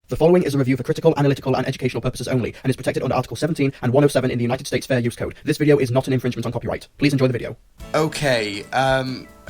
The following is a review for critical, analytical, and educational purposes only, and is protected under Article 17 and 107 in the United States Fair Use Code. This video is not an infringement on copyright. Please enjoy the video. Okay,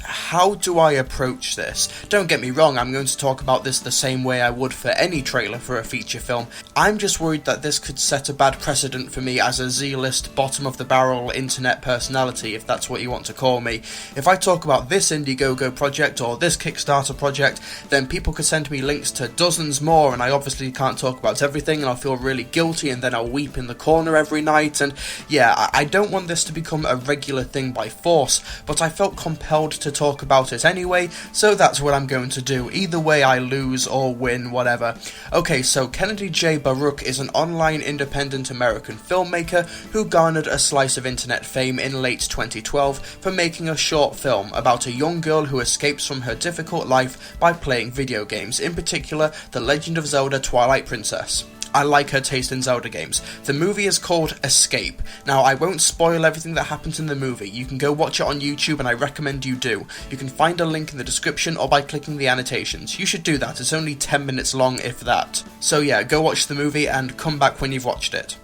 how do I approach this? Don't get me wrong, I'm going to talk about this the same way I would for any trailer for a feature film. I'm just worried that this could set a bad precedent for me as a Z-list, bottom-of-the-barrel internet personality, if that's what you want to call me. If I talk about this Indiegogo project or this Kickstarter project, then people could send me links to dozens more, and I obviously can't talk about everything, and I'll feel really guilty, and then I'll weep in the corner every night, and yeah, I don't want this to become a regular thing by force, but I felt compelled to talk about it anyway, so that's what I'm going to do. Either way I lose or win, whatever. Okay, so Kennedy J. Baruch is an online independent American filmmaker who garnered a slice of internet fame in late 2012 for making a short film about a young girl who escapes from her difficult life by playing video games, in particular The Legend of Zelda: Twilight Princess. I like her taste in Zelda games. The movie is called Escape. Now, I won't spoil everything that happens in the movie. You can go watch it on YouTube, and I recommend you do. You can find a link in the description or by clicking the annotations. You should do that. It's only 10 minutes long, if that. So yeah, go watch the movie and come back when you've watched it.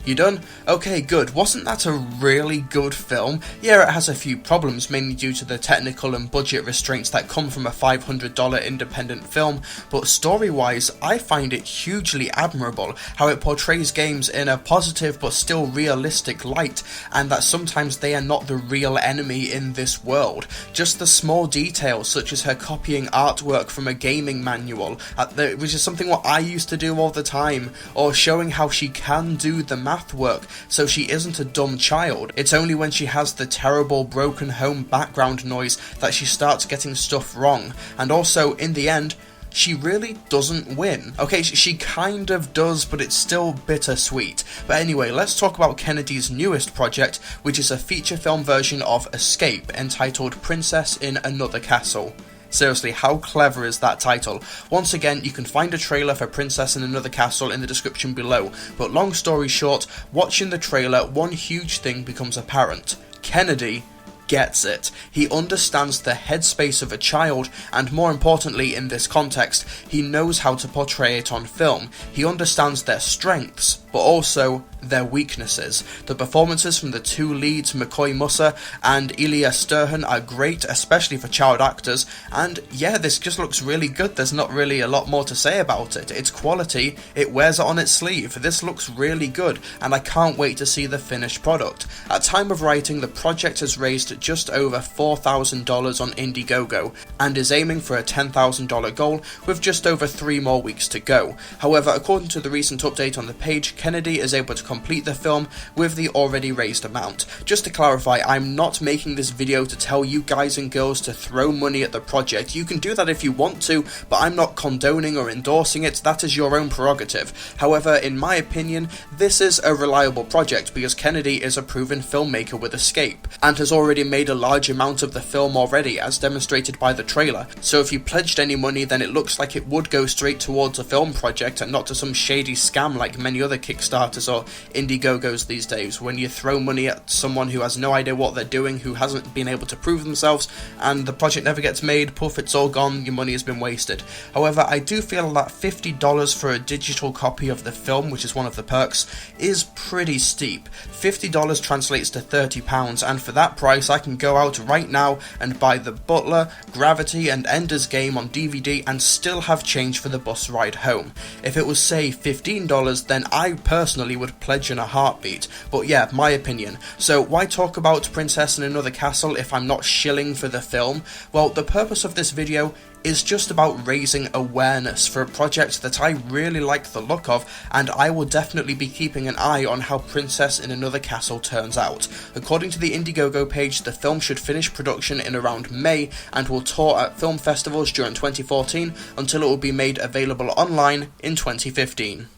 You done? Okay, good. Wasn't that a really good film? Yeah, it has a few problems, mainly due to the technical and budget restraints that come from a $500 independent film, but story-wise, I find it hugely admirable how it portrays games in a positive but still realistic light, and that sometimes they are not the real enemy in this world. Just the small details, such as her copying artwork from a gaming manual, which is something what I used to do all the time, or showing how she can do the math work, so she isn't a dumb child. It's only when she has the terrible broken home background noise that she starts getting stuff wrong, and also, in the end, she really doesn't win. Okay, she kind of does, but it's still bittersweet. But anyway, let's talk about Kennedy's newest project, which is a feature film version of Escape, entitled Princess in Another Castle. Seriously, how clever is that title? Once again, you can find a trailer for Princess in Another Castle in the description below, but long story short, watching the trailer, one huge thing becomes apparent. Kennedy gets it. He understands the headspace of a child, and more importantly in this context, he knows how to portray it on film. He understands their strengths, but also their weaknesses. The performances from the two leads, McCoy Musser and Elia Sturhan, are great, especially for child actors, and yeah, this just looks really good. There's not really a lot more to say about it. It's quality, it wears it on its sleeve. This looks really good, and I can't wait to see the finished product. At time of writing, the project has raised just over $4,000 on Indiegogo, and is aiming for a $10,000 goal, with just over 3 more weeks to go. However, according to the recent update on the page, Kennedy is able to complete the film with the already raised amount. Just to clarify, I'm not making this video to tell you guys and girls to throw money at the project. You can do that if you want to, but I'm not condoning or endorsing it. That is your own prerogative. However, in my opinion, this is a reliable project because Kennedy is a proven filmmaker with Escape, and has already made a large amount of the film already, as demonstrated by the trailer. So if you pledged any money, then it looks like it would go straight towards a film project and not to some shady scam like many other Kickstarters or Indiegogos these days, when you throw money at someone who has no idea what they're doing, who hasn't been able to prove themselves, and the project never gets made, poof, it's all gone, your money has been wasted. However, I do feel that $50 for a digital copy of the film, which is one of the perks, is pretty steep. $50 translates to £30, and for that price I can go out right now and buy The Butler, Gravity and Ender's Game on DVD and still have change for the bus ride home. If it was, say, $15, then I personally would pledge in a heartbeat, but yeah, my opinion. So why talk about Princess in Another Castle if I'm not shilling for the film? Well, the purpose of this video is just about raising awareness for a project that I really like the look of, and I will definitely be keeping an eye on how Princess in Another Castle turns out. According to the Indiegogo page, the film should finish production in around May and will tour at film festivals during 2014 until it will be made available online in 2015.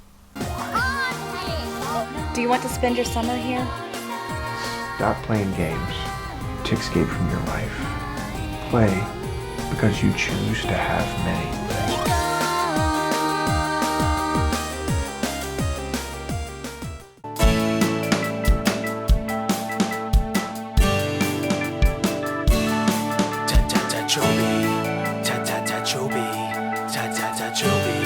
Do you want to spend your summer here? Stop playing games to escape from your life. Play because you choose to have many. till the